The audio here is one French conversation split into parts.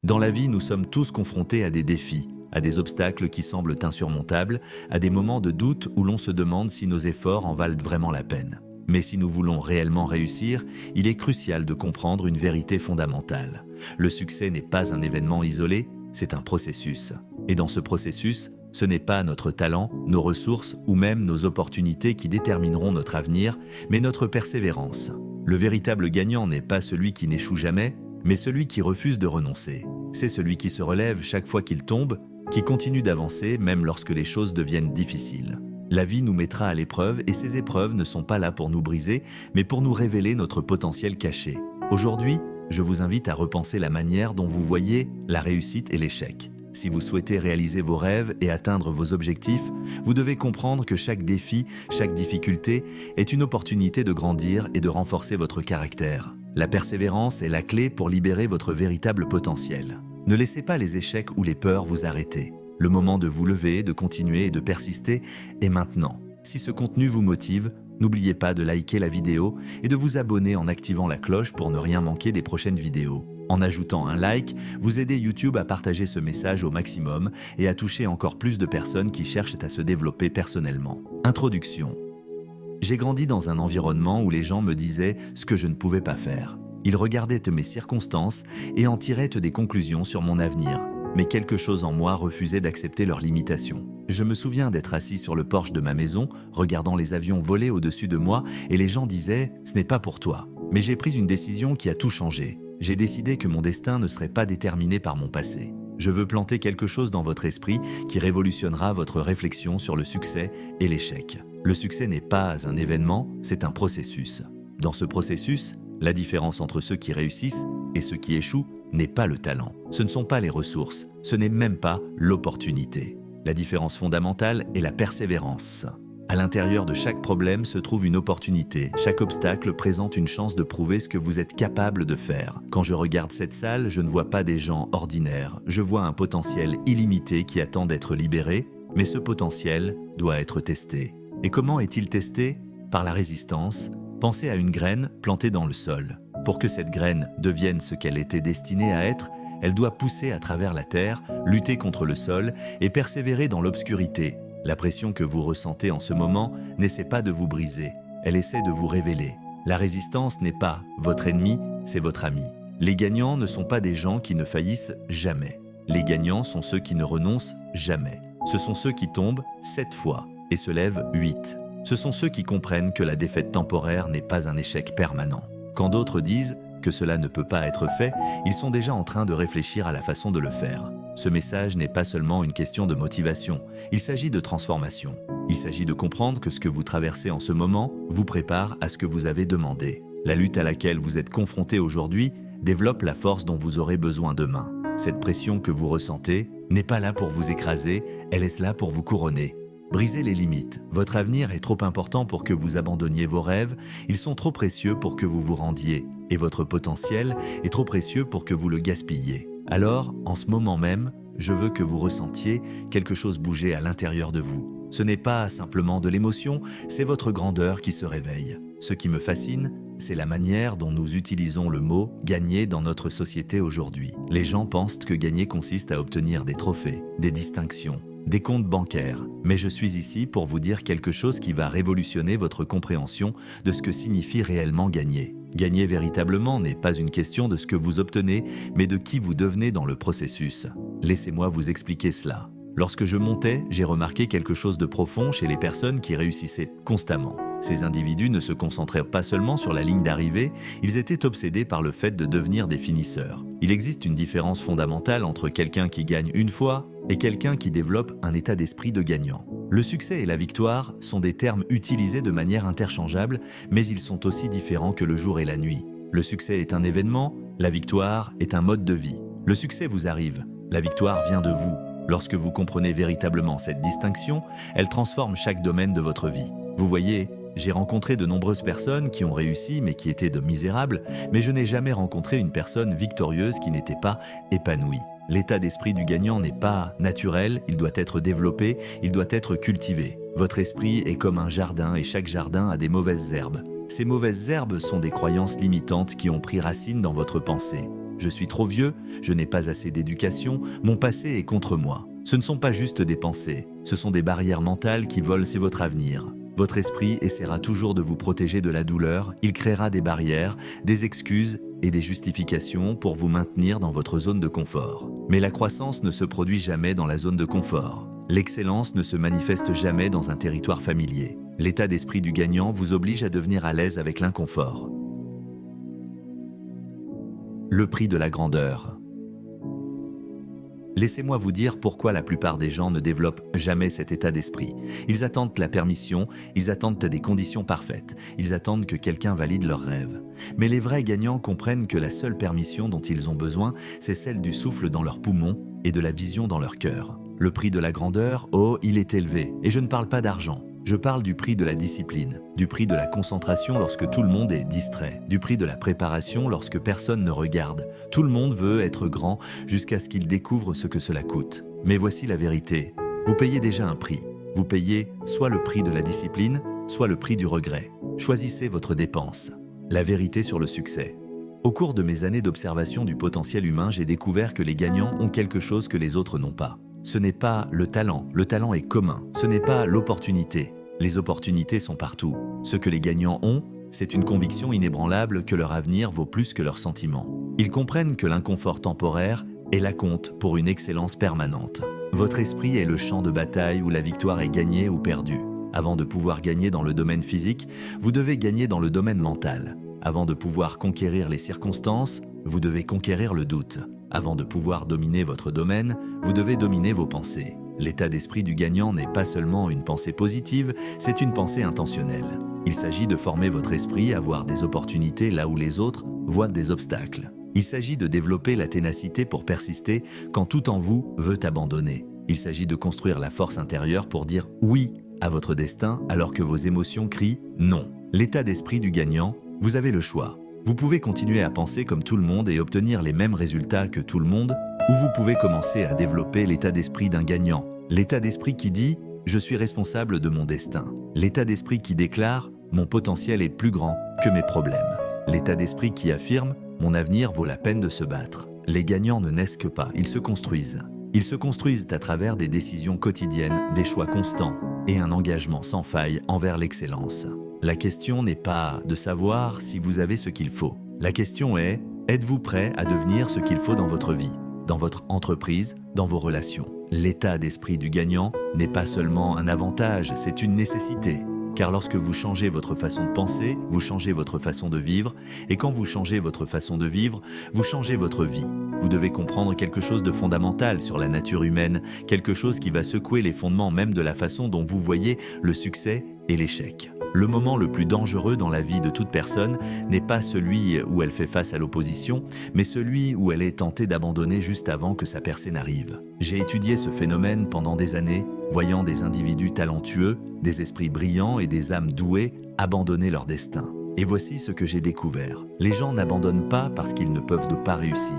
Dans la vie, nous sommes tous confrontés à des défis, à des obstacles qui semblent insurmontables, à des moments de doute où l'on se demande si nos efforts en valent vraiment la peine. Mais si nous voulons réellement réussir, il est crucial de comprendre une vérité fondamentale. Le succès n'est pas un événement isolé, c'est un processus. Et dans ce processus, ce n'est pas notre talent, nos ressources ou même nos opportunités qui détermineront notre avenir, mais notre persévérance. Le véritable gagnant n'est pas celui qui n'échoue jamais, mais celui qui refuse de renoncer. C'est celui qui se relève chaque fois qu'il tombe, qui continue d'avancer même lorsque les choses deviennent difficiles. La vie nous mettra à l'épreuve et ces épreuves ne sont pas là pour nous briser, mais pour nous révéler notre potentiel caché. Aujourd'hui, je vous invite à repenser la manière dont vous voyez la réussite et l'échec. Si vous souhaitez réaliser vos rêves et atteindre vos objectifs, vous devez comprendre que chaque défi, chaque difficulté est une opportunité de grandir et de renforcer votre caractère. La persévérance est la clé pour libérer votre véritable potentiel. Ne laissez pas les échecs ou les peurs vous arrêter. Le moment de vous lever, de continuer et de persister est maintenant. Si ce contenu vous motive, n'oubliez pas de liker la vidéo et de vous abonner en activant la cloche pour ne rien manquer des prochaines vidéos. En ajoutant un like, vous aidez YouTube à partager ce message au maximum et à toucher encore plus de personnes qui cherchent à se développer personnellement. Introduction. J'ai grandi dans un environnement où les gens me disaient ce que je ne pouvais pas faire. Ils regardaient mes circonstances et en tiraient des conclusions sur mon avenir. Mais quelque chose en moi refusait d'accepter leurs limitations. Je me souviens d'être assis sur le porche de ma maison, regardant les avions voler au-dessus de moi, et les gens disaient « ce n'est pas pour toi ». Mais j'ai pris une décision qui a tout changé. J'ai décidé que mon destin ne serait pas déterminé par mon passé. Je veux planter quelque chose dans votre esprit qui révolutionnera votre réflexion sur le succès et l'échec. Le succès n'est pas un événement, c'est un processus. Dans ce processus, la différence entre ceux qui réussissent et ceux qui échouent n'est pas le talent. Ce ne sont pas les ressources, ce n'est même pas l'opportunité. La différence fondamentale est la persévérance. À l'intérieur de chaque problème se trouve une opportunité. Chaque obstacle présente une chance de prouver ce que vous êtes capable de faire. Quand je regarde cette salle, je ne vois pas des gens ordinaires. Je vois un potentiel illimité qui attend d'être libéré, mais ce potentiel doit être testé. Et comment est-il testé? Par la résistance. Pensez à une graine plantée dans le sol. Pour que cette graine devienne ce qu'elle était destinée à être, elle doit pousser à travers la terre, lutter contre le sol et persévérer dans l'obscurité. La pression que vous ressentez en ce moment n'essaie pas de vous briser, elle essaie de vous révéler. La résistance n'est pas votre ennemi, c'est votre ami. Les gagnants ne sont pas des gens qui ne faillissent jamais. Les gagnants sont ceux qui ne renoncent jamais. Ce sont ceux qui tombent 7 fois et se lèvent 8. Ce sont ceux qui comprennent que la défaite temporaire n'est pas un échec permanent. Quand d'autres disent que cela ne peut pas être fait, ils sont déjà en train de réfléchir à la façon de le faire. Ce message n'est pas seulement une question de motivation, il s'agit de transformation. Il s'agit de comprendre que ce que vous traversez en ce moment vous prépare à ce que vous avez demandé. La lutte à laquelle vous êtes confronté aujourd'hui développe la force dont vous aurez besoin demain. Cette pression que vous ressentez n'est pas là pour vous écraser, elle est là pour vous couronner. Brisez les limites. Votre avenir est trop important pour que vous abandonniez vos rêves, ils sont trop précieux pour que vous vous rendiez, et votre potentiel est trop précieux pour que vous le gaspilliez. Alors, en ce moment même, je veux que vous ressentiez quelque chose bouger à l'intérieur de vous. Ce n'est pas simplement de l'émotion, c'est votre grandeur qui se réveille. Ce qui me fascine, c'est la manière dont nous utilisons le mot « gagner » dans notre société aujourd'hui. Les gens pensent que gagner consiste à obtenir des trophées, des distinctions, des comptes bancaires. Mais je suis ici pour vous dire quelque chose qui va révolutionner votre compréhension de ce que signifie réellement gagner. Gagner véritablement n'est pas une question de ce que vous obtenez, mais de qui vous devenez dans le processus. Laissez-moi vous expliquer cela. Lorsque je montais, j'ai remarqué quelque chose de profond chez les personnes qui réussissaient constamment. Ces individus ne se concentraient pas seulement sur la ligne d'arrivée, ils étaient obsédés par le fait de devenir des finisseurs. Il existe une différence fondamentale entre quelqu'un qui gagne une fois et quelqu'un qui développe un état d'esprit de gagnant. Le succès et la victoire sont des termes utilisés de manière interchangeable, mais ils sont aussi différents que le jour et la nuit. Le succès est un événement, la victoire est un mode de vie. Le succès vous arrive, la victoire vient de vous. Lorsque vous comprenez véritablement cette distinction, elle transforme chaque domaine de votre vie. Vous voyez, j'ai rencontré de nombreuses personnes qui ont réussi mais qui étaient de misérables, mais je n'ai jamais rencontré une personne victorieuse qui n'était pas épanouie. L'état d'esprit du gagnant n'est pas naturel, il doit être développé, il doit être cultivé. Votre esprit est comme un jardin et chaque jardin a des mauvaises herbes. Ces mauvaises herbes sont des croyances limitantes qui ont pris racine dans votre pensée. Je suis trop vieux, je n'ai pas assez d'éducation, mon passé est contre moi. Ce ne sont pas juste des pensées, ce sont des barrières mentales qui volent sur votre avenir. Votre esprit essaiera toujours de vous protéger de la douleur, il créera des barrières, des excuses et des justifications pour vous maintenir dans votre zone de confort. Mais la croissance ne se produit jamais dans la zone de confort. L'excellence ne se manifeste jamais dans un territoire familier. L'état d'esprit du gagnant vous oblige à devenir à l'aise avec l'inconfort. Le prix de la grandeur. Laissez-moi vous dire pourquoi la plupart des gens ne développent jamais cet état d'esprit. Ils attendent la permission, ils attendent des conditions parfaites, ils attendent que quelqu'un valide leurs rêves. Mais les vrais gagnants comprennent que la seule permission dont ils ont besoin, c'est celle du souffle dans leurs poumons et de la vision dans leur cœur. Le prix de la grandeur, oh, il est élevé, et je ne parle pas d'argent. Je parle du prix de la discipline, du prix de la concentration lorsque tout le monde est distrait, du prix de la préparation lorsque personne ne regarde. Tout le monde veut être grand jusqu'à ce qu'il découvre ce que cela coûte. Mais voici la vérité. Vous payez déjà un prix. Vous payez soit le prix de la discipline, soit le prix du regret. Choisissez votre dépense. La vérité sur le succès. Au cours de mes années d'observation du potentiel humain, j'ai découvert que les gagnants ont quelque chose que les autres n'ont pas. Ce n'est pas le talent est commun. Ce n'est pas l'opportunité. Les opportunités sont partout. Ce que les gagnants ont, c'est une conviction inébranlable que leur avenir vaut plus que leurs sentiments. Ils comprennent que l'inconfort temporaire est la compte pour une excellence permanente. Votre esprit est le champ de bataille où la victoire est gagnée ou perdue. Avant de pouvoir gagner dans le domaine physique, vous devez gagner dans le domaine mental. Avant de pouvoir conquérir les circonstances, vous devez conquérir le doute. Avant de pouvoir dominer votre domaine, vous devez dominer vos pensées. L'état d'esprit du gagnant n'est pas seulement une pensée positive, c'est une pensée intentionnelle. Il s'agit de former votre esprit à voir des opportunités là où les autres voient des obstacles. Il s'agit de développer la ténacité pour persister quand tout en vous veut abandonner. Il s'agit de construire la force intérieure pour dire oui à votre destin alors que vos émotions crient non. L'état d'esprit du gagnant, vous avez le choix. Vous pouvez continuer à penser comme tout le monde et obtenir les mêmes résultats que tout le monde, ou vous pouvez commencer à développer l'état d'esprit d'un gagnant. L'état d'esprit qui dit « Je suis responsable de mon destin ». L'état d'esprit qui déclare « Mon potentiel est plus grand que mes problèmes ». L'état d'esprit qui affirme « Mon avenir vaut la peine de se battre ». Les gagnants ne naissent que pas, ils se construisent. Ils se construisent à travers des décisions quotidiennes, des choix constants et un engagement sans faille envers l'excellence. La question n'est pas de savoir si vous avez ce qu'il faut. La question est « Êtes-vous prêt à devenir ce qu'il faut dans votre vie ? Dans votre entreprise, dans vos relations. L'état d'esprit du gagnant n'est pas seulement un avantage, c'est une nécessité. Car lorsque vous changez votre façon de penser, vous changez votre façon de vivre, et quand vous changez votre façon de vivre, vous changez votre vie. Vous devez comprendre quelque chose de fondamental sur la nature humaine, quelque chose qui va secouer les fondements même de la façon dont vous voyez le succès et l'échec. Le moment le plus dangereux dans la vie de toute personne n'est pas celui où elle fait face à l'opposition, mais celui où elle est tentée d'abandonner juste avant que sa percée n'arrive. J'ai étudié ce phénomène pendant des années, voyant des individus talentueux, des esprits brillants et des âmes douées abandonner leur destin. Et voici ce que j'ai découvert. Les gens n'abandonnent pas parce qu'ils ne peuvent pas réussir.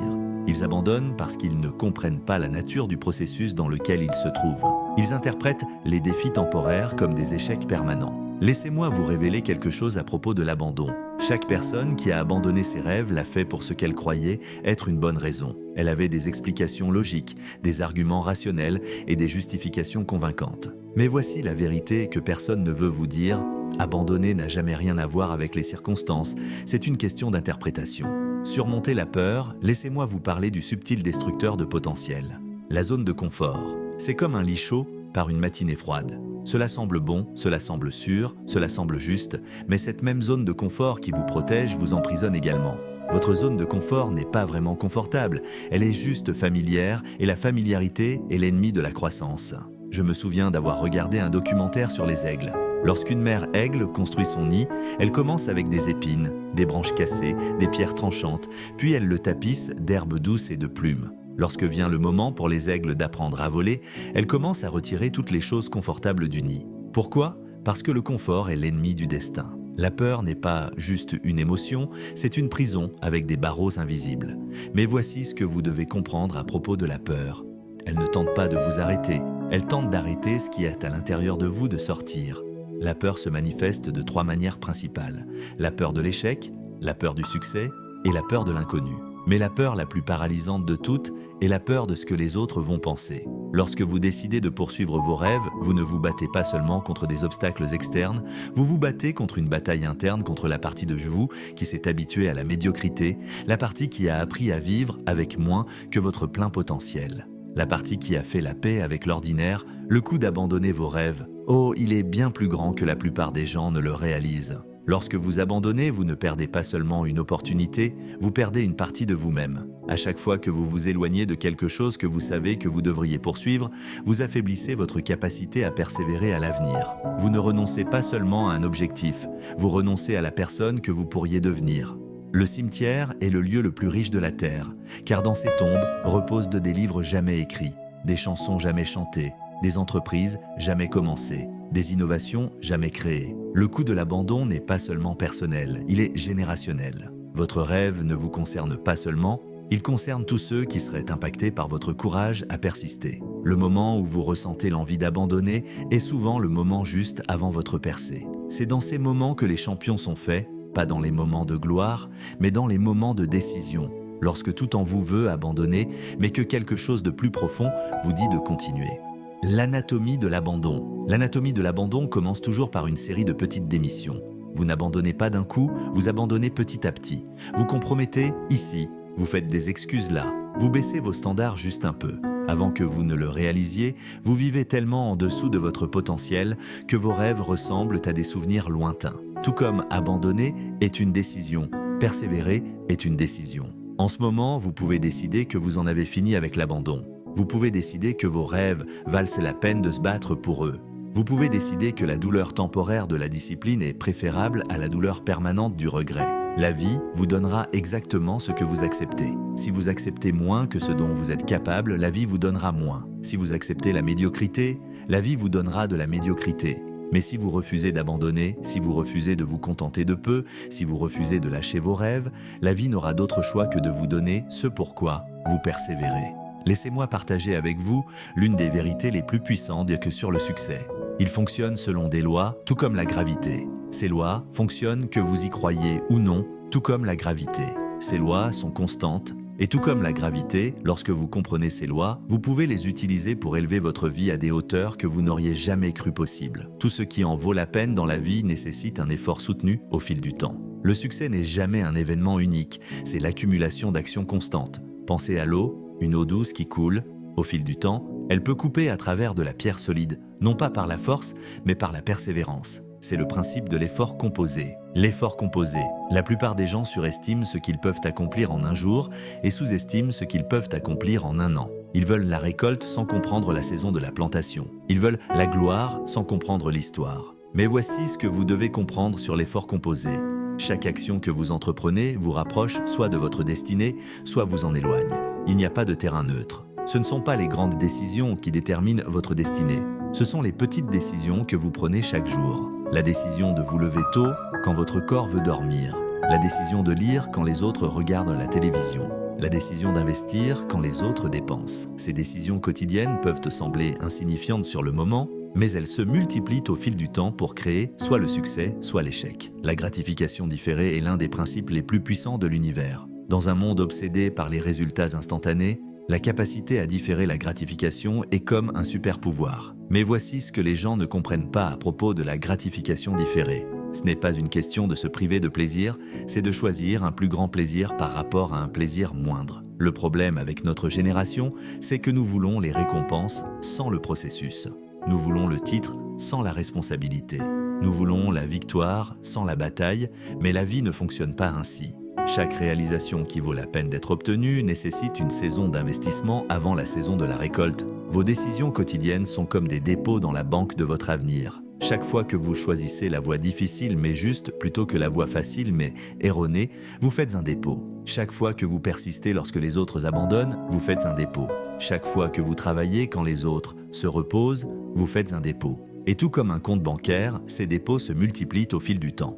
Ils abandonnent parce qu'ils ne comprennent pas la nature du processus dans lequel ils se trouvent. Ils interprètent les défis temporaires comme des échecs permanents. Laissez-moi vous révéler quelque chose à propos de l'abandon. Chaque personne qui a abandonné ses rêves l'a fait pour ce qu'elle croyait être une bonne raison. Elle avait des explications logiques, des arguments rationnels et des justifications convaincantes. Mais voici la vérité que personne ne veut vous dire. Abandonner n'a jamais rien à voir avec les circonstances, c'est une question d'interprétation. Surmonter la peur, laissez-moi vous parler du subtil destructeur de potentiel. La zone de confort, c'est comme un lit chaud par une matinée froide. Cela semble bon, cela semble sûr, cela semble juste, mais cette même zone de confort qui vous protège vous emprisonne également. Votre zone de confort n'est pas vraiment confortable, elle est juste familière et la familiarité est l'ennemi de la croissance. Je me souviens d'avoir regardé un documentaire sur les aigles. Lorsqu'une mère aigle construit son nid, elle commence avec des épines, des branches cassées, des pierres tranchantes, puis elle le tapisse d'herbes douces et de plumes. Lorsque vient le moment pour les aigles d'apprendre à voler, elle commence à retirer toutes les choses confortables du nid. Pourquoi ? Parce que le confort est l'ennemi du destin. La peur n'est pas juste une émotion, c'est une prison avec des barreaux invisibles. Mais voici ce que vous devez comprendre à propos de la peur. Elle ne tente pas de vous arrêter, elle tente d'arrêter ce qui est à l'intérieur de vous de sortir. La peur se manifeste de 3 manières principales. La peur de l'échec, la peur du succès et la peur de l'inconnu. Mais la peur la plus paralysante de toutes est la peur de ce que les autres vont penser. Lorsque vous décidez de poursuivre vos rêves, vous ne vous battez pas seulement contre des obstacles externes, vous vous battez contre une bataille interne, contre la partie de vous qui s'est habituée à la médiocrité, la partie qui a appris à vivre avec moins que votre plein potentiel. La partie qui a fait la paix avec l'ordinaire, le coup d'abandonner vos rêves. Oh, il est bien plus grand que la plupart des gens ne le réalisent. Lorsque vous abandonnez, vous ne perdez pas seulement une opportunité, vous perdez une partie de vous-même. À chaque fois que vous vous éloignez de quelque chose que vous savez que vous devriez poursuivre, vous affaiblissez votre capacité à persévérer à l'avenir. Vous ne renoncez pas seulement à un objectif, vous renoncez à la personne que vous pourriez devenir. Le cimetière est le lieu le plus riche de la terre, car dans ces tombes reposent des livres jamais écrits, des chansons jamais chantées, des entreprises jamais commencées, des innovations jamais créées. Le coût de l'abandon n'est pas seulement personnel, il est générationnel. Votre rêve ne vous concerne pas seulement, il concerne tous ceux qui seraient impactés par votre courage à persister. Le moment où vous ressentez l'envie d'abandonner est souvent le moment juste avant votre percée. C'est dans ces moments que les champions sont faits, pas dans les moments de gloire, mais dans les moments de décision, lorsque tout en vous veut abandonner, mais que quelque chose de plus profond vous dit de continuer. L'anatomie de l'abandon. L'anatomie de l'abandon commence toujours par une série de petites démissions. Vous n'abandonnez pas d'un coup, vous abandonnez petit à petit. Vous compromettez ici, vous faites des excuses là, vous baissez vos standards juste un peu. Avant que vous ne le réalisiez, vous vivez tellement en dessous de votre potentiel que vos rêves ressemblent à des souvenirs lointains. Tout comme abandonner est une décision, persévérer est une décision. En ce moment, vous pouvez décider que vous en avez fini avec l'abandon. Vous pouvez décider que vos rêves valent la peine de se battre pour eux. Vous pouvez décider que la douleur temporaire de la discipline est préférable à la douleur permanente du regret. La vie vous donnera exactement ce que vous acceptez. Si vous acceptez moins que ce dont vous êtes capable, la vie vous donnera moins. Si vous acceptez la médiocrité, la vie vous donnera de la médiocrité. Mais si vous refusez d'abandonner, si vous refusez de vous contenter de peu, si vous refusez de lâcher vos rêves, la vie n'aura d'autre choix que de vous donner ce pourquoi vous persévérez. Laissez-moi partager avec vous l'une des vérités les plus puissantes que sur le succès. Il fonctionne selon des lois, tout comme la gravité. Ces lois fonctionnent que vous y croyez ou non, tout comme la gravité. Ces lois sont constantes, et tout comme la gravité, lorsque vous comprenez ces lois, vous pouvez les utiliser pour élever votre vie à des hauteurs que vous n'auriez jamais cru possibles. Tout ce qui en vaut la peine dans la vie nécessite un effort soutenu au fil du temps. Le succès n'est jamais un événement unique, c'est l'accumulation d'actions constantes. Pensez à l'eau, une eau douce qui coule. Au fil du temps, elle peut couper à travers de la pierre solide, non pas par la force, mais par la persévérance. C'est le principe de l'effort composé. L'effort composé. La plupart des gens surestiment ce qu'ils peuvent accomplir en un jour et sous-estiment ce qu'ils peuvent accomplir en un an. Ils veulent la récolte sans comprendre la saison de la plantation. Ils veulent la gloire sans comprendre l'histoire. Mais voici ce que vous devez comprendre sur l'effort composé. Chaque action que vous entreprenez vous rapproche soit de votre destinée, soit vous en éloigne. Il n'y a pas de terrain neutre. Ce ne sont pas les grandes décisions qui déterminent votre destinée. Ce sont les petites décisions que vous prenez chaque jour. La décision de vous lever tôt quand votre corps veut dormir. La décision de lire quand les autres regardent la télévision. La décision d'investir quand les autres dépensent. Ces décisions quotidiennes peuvent te sembler insignifiantes sur le moment, mais elles se multiplient au fil du temps pour créer soit le succès, soit l'échec. La gratification différée est l'un des principes les plus puissants de l'univers. Dans un monde obsédé par les résultats instantanés, la capacité à différer la gratification est comme un super pouvoir. Mais voici ce que les gens ne comprennent pas à propos de la gratification différée. Ce n'est pas une question de se priver de plaisir, c'est de choisir un plus grand plaisir par rapport à un plaisir moindre. Le problème avec notre génération, c'est que nous voulons les récompenses sans le processus. Nous voulons le titre sans la responsabilité. Nous voulons la victoire sans la bataille, mais la vie ne fonctionne pas ainsi. Chaque réalisation qui vaut la peine d'être obtenue nécessite une saison d'investissement avant la saison de la récolte. Vos décisions quotidiennes sont comme des dépôts dans la banque de votre avenir. Chaque fois que vous choisissez la voie difficile mais juste plutôt que la voie facile mais erronée, vous faites un dépôt. Chaque fois que vous persistez lorsque les autres abandonnent, vous faites un dépôt. Chaque fois que vous travaillez quand les autres se reposent, vous faites un dépôt. Et tout comme un compte bancaire, ces dépôts se multiplient au fil du temps.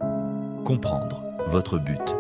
Comprendre votre but.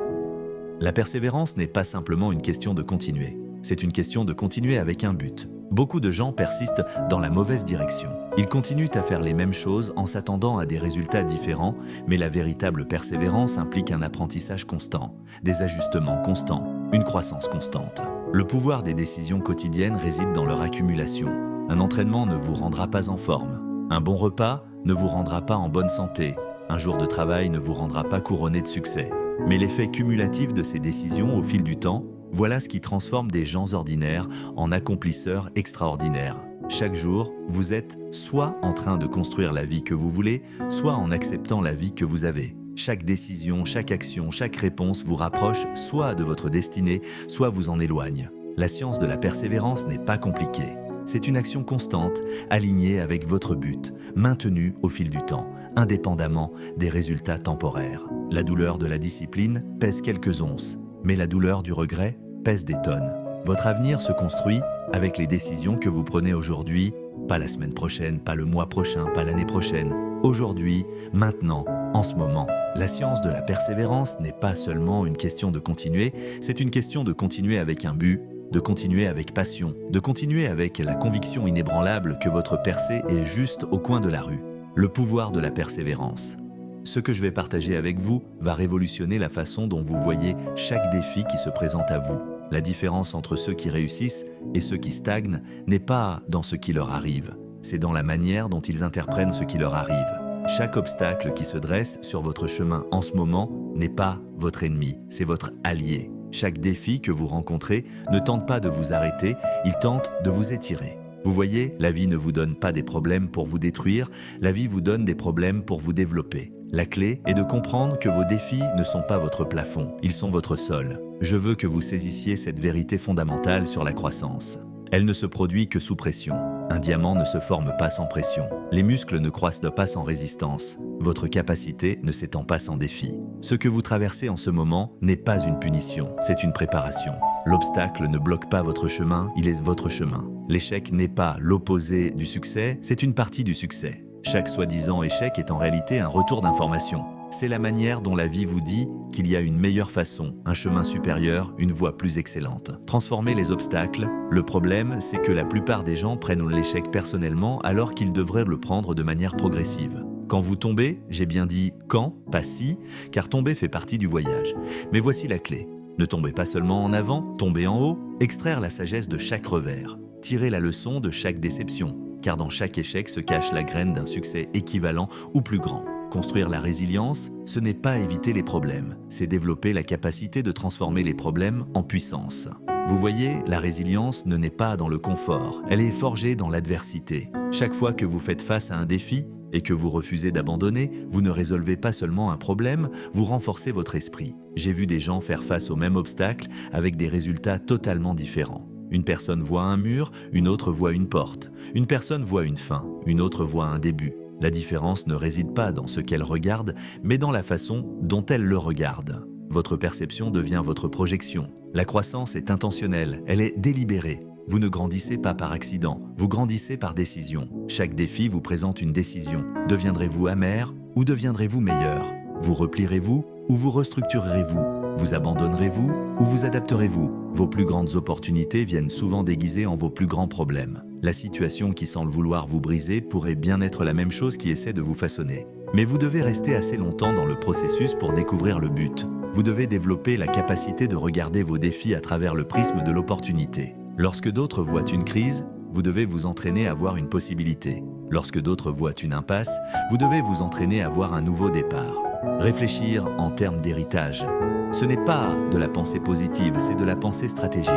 La persévérance n'est pas simplement une question de continuer. C'est une question de continuer avec un but. Beaucoup de gens persistent dans la mauvaise direction. Ils continuent à faire les mêmes choses en s'attendant à des résultats différents, mais la véritable persévérance implique un apprentissage constant, des ajustements constants. une croissance constante. Le pouvoir des décisions quotidiennes réside dans leur accumulation. Un entraînement ne vous rendra pas en forme. Un bon repas ne vous rendra pas en bonne santé. Un jour de travail ne vous rendra pas couronné de succès. Mais l'effet cumulatif de ces décisions au fil du temps, voilà ce qui transforme des gens ordinaires en accomplisseurs extraordinaires. Chaque jour, vous êtes soit en train de construire la vie que vous voulez, soit en acceptant la vie que vous avez. Chaque décision, chaque action, chaque réponse vous rapproche soit de votre destinée, soit vous en éloigne. La science de la persévérance n'est pas compliquée. C'est une action constante, alignée avec votre but, maintenue au fil du temps, indépendamment des résultats temporaires. La douleur de la discipline pèse quelques onces, mais la douleur du regret pèse des tonnes. Votre avenir se construit avec les décisions que vous prenez aujourd'hui, pas la semaine prochaine, pas le mois prochain, pas l'année prochaine. Aujourd'hui, maintenant, en ce moment. La science de la persévérance n'est pas seulement une question de continuer, c'est une question de continuer avec un but, de continuer avec passion, de continuer avec la conviction inébranlable que votre percée est juste au coin de la rue. Le pouvoir de la persévérance. Ce que je vais partager avec vous va révolutionner la façon dont vous voyez chaque défi qui se présente à vous. La différence entre ceux qui réussissent et ceux qui stagnent n'est pas dans ce qui leur arrive, c'est dans la manière dont ils interprètent ce qui leur arrive. Chaque obstacle qui se dresse sur votre chemin en ce moment n'est pas votre ennemi, c'est votre allié. Chaque défi que vous rencontrez ne tente pas de vous arrêter, il tente de vous étirer. Vous voyez, la vie ne vous donne pas des problèmes pour vous détruire, la vie vous donne des problèmes pour vous développer. La clé est de comprendre que vos défis ne sont pas votre plafond, ils sont votre sol. Je veux que vous saisissiez cette vérité fondamentale sur la croissance. Elle ne se produit que sous pression. Un diamant ne se forme pas sans pression. Les muscles ne croissent pas sans résistance. Votre capacité ne s'étend pas sans défi. Ce que vous traversez en ce moment n'est pas une punition, c'est une préparation. L'obstacle ne bloque pas votre chemin, il est votre chemin. L'échec n'est pas l'opposé du succès, c'est une partie du succès. Chaque soi-disant échec est en réalité un retour d'information. C'est la manière dont la vie vous dit qu'il y a une meilleure façon, un chemin supérieur, une voie plus excellente. Transformer les obstacles. Le problème, c'est que la plupart des gens prennent l'échec personnellement alors qu'ils devraient le prendre de manière progressive. Quand vous tombez, j'ai bien dit quand, pas si, car tomber fait partie du voyage. Mais voici la clé. Ne tombez pas seulement en avant, tombez en haut, extraire la sagesse de chaque revers. Tirez la leçon de chaque déception, car dans chaque échec se cache la graine d'un succès équivalent ou plus grand. Construire la résilience, ce n'est pas éviter les problèmes, c'est développer la capacité de transformer les problèmes en puissance. Vous voyez, la résilience ne naît pas dans le confort, elle est forgée dans l'adversité. Chaque fois que vous faites face à un défi et que vous refusez d'abandonner, vous ne résolvez pas seulement un problème, vous renforcez votre esprit. J'ai vu des gens faire face au même obstacle avec des résultats totalement différents. Une personne voit un mur, une autre voit une porte. Une personne voit une fin, une autre voit un début. La différence ne réside pas dans ce qu'elle regarde, mais dans la façon dont elle le regarde. Votre perception devient votre projection. La croissance est intentionnelle, elle est délibérée. Vous ne grandissez pas par accident, vous grandissez par décision. Chaque défi vous présente une décision. Deviendrez-vous amer ou deviendrez-vous meilleur? Vous replierez-vous ou vous restructurerez-vous? Vous abandonnerez-vous ou vous adapterez-vous? Vos plus grandes opportunités viennent souvent déguisées en vos plus grands problèmes. La situation qui semble vouloir vous briser pourrait bien être la même chose qui essaie de vous façonner. Mais vous devez rester assez longtemps dans le processus pour découvrir le but. Vous devez développer la capacité de regarder vos défis à travers le prisme de l'opportunité. Lorsque d'autres voient une crise, vous devez vous entraîner à voir une possibilité. Lorsque d'autres voient une impasse, vous devez vous entraîner à voir un nouveau départ. Réfléchir en termes d'héritage. Ce n'est pas de la pensée positive, c'est de la pensée stratégique.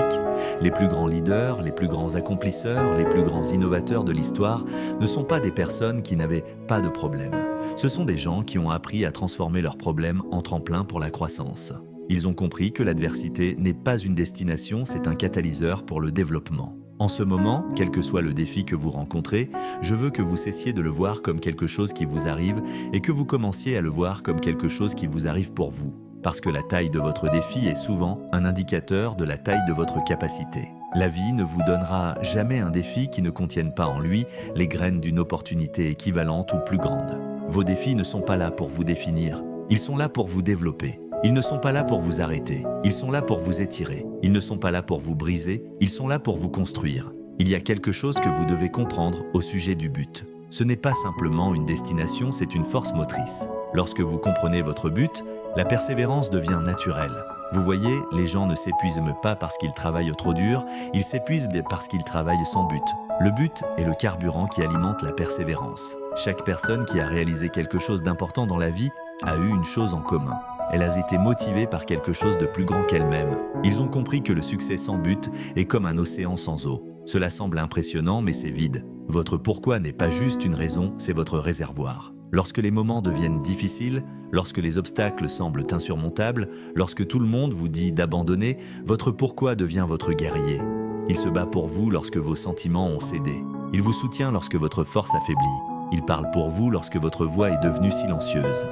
Les plus grands leaders, les plus grands accomplisseurs, les plus grands innovateurs de l'histoire ne sont pas des personnes qui n'avaient pas de problème. Ce sont des gens qui ont appris à transformer leurs problèmes en tremplin pour la croissance. Ils ont compris que l'adversité n'est pas une destination, c'est un catalyseur pour le développement. En ce moment, quel que soit le défi que vous rencontrez, je veux que vous cessiez de le voir comme quelque chose qui vous arrive et que vous commenciez à le voir comme quelque chose qui vous arrive pour vous. Parce que la taille de votre défi est souvent un indicateur de la taille de votre capacité. La vie ne vous donnera jamais un défi qui ne contienne pas en lui les graines d'une opportunité équivalente ou plus grande. Vos défis ne sont pas là pour vous définir, ils sont là pour vous développer. Ils ne sont pas là pour vous arrêter, ils sont là pour vous étirer. Ils ne sont pas là pour vous briser, ils sont là pour vous construire. Il y a quelque chose que vous devez comprendre au sujet du but. Ce n'est pas simplement une destination, c'est une force motrice. Lorsque vous comprenez votre but, la persévérance devient naturelle. Vous voyez, les gens ne s'épuisent pas parce qu'ils travaillent trop dur, ils s'épuisent parce qu'ils travaillent sans but. Le but est le carburant qui alimente la persévérance. Chaque personne qui a réalisé quelque chose d'important dans la vie a eu une chose en commun. Elle a été motivée par quelque chose de plus grand qu'elle-même. Ils ont compris que le succès sans but est comme un océan sans eau. Cela semble impressionnant, mais c'est vide. Votre pourquoi n'est pas juste une raison, c'est votre réservoir. Lorsque les moments deviennent difficiles, lorsque les obstacles semblent insurmontables, lorsque tout le monde vous dit d'abandonner, votre pourquoi devient votre guerrier. Il se bat pour vous lorsque vos sentiments ont cédé. Il vous soutient lorsque votre force affaiblit. Il parle pour vous lorsque votre voix est devenue silencieuse.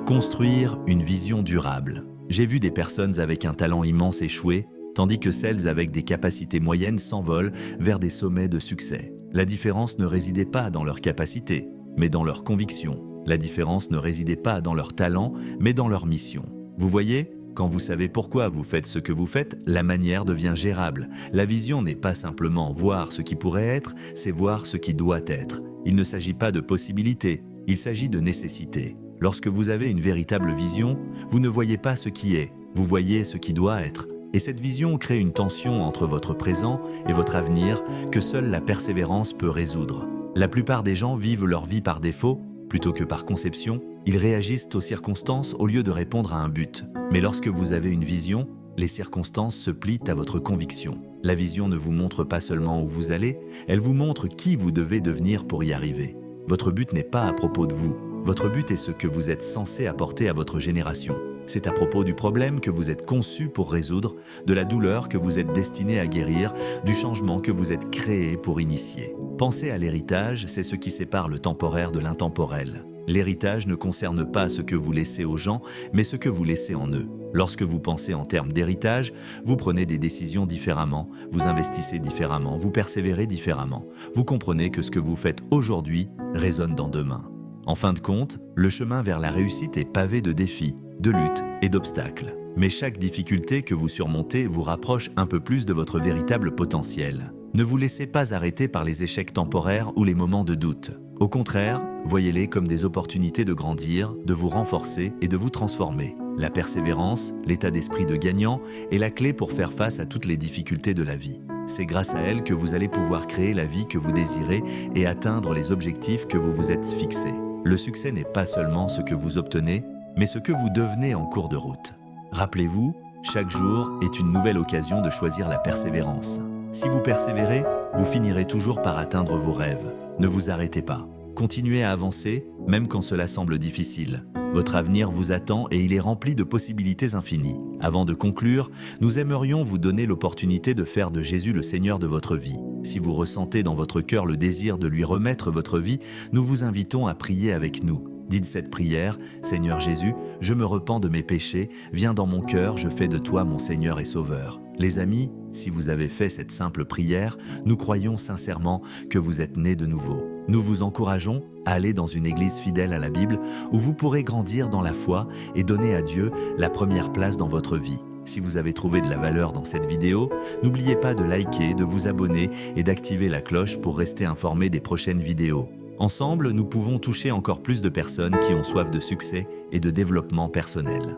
Construire une vision durable. J'ai vu des personnes avec un talent immense échouer, tandis que celles avec des capacités moyennes s'envolent vers des sommets de succès. La différence ne résidait pas dans leur capacité, mais dans leur conviction. La différence ne résidait pas dans leur talent, mais dans leur mission. Vous voyez, quand vous savez pourquoi vous faites ce que vous faites, la manière devient gérable. La vision n'est pas simplement voir ce qui pourrait être, c'est voir ce qui doit être. Il ne s'agit pas de possibilité, il s'agit de nécessité. Lorsque vous avez une véritable vision, vous ne voyez pas ce qui est, vous voyez ce qui doit être. Et cette vision crée une tension entre votre présent et votre avenir que seule la persévérance peut résoudre. La plupart des gens vivent leur vie par défaut, plutôt que par conception. Ils réagissent aux circonstances au lieu de répondre à un but. Mais lorsque vous avez une vision, les circonstances se plient à votre conviction. La vision ne vous montre pas seulement où vous allez, elle vous montre qui vous devez devenir pour y arriver. Votre but n'est pas à propos de vous. Votre but est ce que vous êtes censé apporter à votre génération. C'est à propos du problème que vous êtes conçu pour résoudre, de la douleur que vous êtes destiné à guérir, du changement que vous êtes créé pour initier. Penser à l'héritage, c'est ce qui sépare le temporaire de l'intemporel. L'héritage ne concerne pas ce que vous laissez aux gens, mais ce que vous laissez en eux. Lorsque vous pensez en termes d'héritage, vous prenez des décisions différemment, vous investissez différemment, vous persévérez différemment. Vous comprenez que ce que vous faites aujourd'hui résonne dans demain. En fin de compte, le chemin vers la réussite est pavé de défis, de luttes et d'obstacles. Mais chaque difficulté que vous surmontez vous rapproche un peu plus de votre véritable potentiel. Ne vous laissez pas arrêter par les échecs temporaires ou les moments de doute. Au contraire, voyez-les comme des opportunités de grandir, de vous renforcer et de vous transformer. La persévérance, l'état d'esprit de gagnant, est la clé pour faire face à toutes les difficultés de la vie. C'est grâce à elle que vous allez pouvoir créer la vie que vous désirez et atteindre les objectifs que vous vous êtes fixés. Le succès n'est pas seulement ce que vous obtenez, mais ce que vous devenez en cours de route. Rappelez-vous, chaque jour est une nouvelle occasion de choisir la persévérance. Si vous persévérez, vous finirez toujours par atteindre vos rêves. Ne vous arrêtez pas. Continuez à avancer, même quand cela semble difficile. Votre avenir vous attend et il est rempli de possibilités infinies. Avant de conclure, nous aimerions vous donner l'opportunité de faire de Jésus le Seigneur de votre vie. Si vous ressentez dans votre cœur le désir de lui remettre votre vie, nous vous invitons à prier avec nous. Dites cette prière, « Seigneur Jésus, je me repens de mes péchés, viens dans mon cœur, je fais de toi mon Seigneur et Sauveur. » Les amis, si vous avez fait cette simple prière, nous croyons sincèrement que vous êtes nés de nouveau. Nous vous encourageons à aller dans une église fidèle à la Bible où vous pourrez grandir dans la foi et donner à Dieu la première place dans votre vie. Si vous avez trouvé de la valeur dans cette vidéo, n'oubliez pas de liker, de vous abonner et d'activer la cloche pour rester informé des prochaines vidéos. Ensemble, nous pouvons toucher encore plus de personnes qui ont soif de succès et de développement personnel.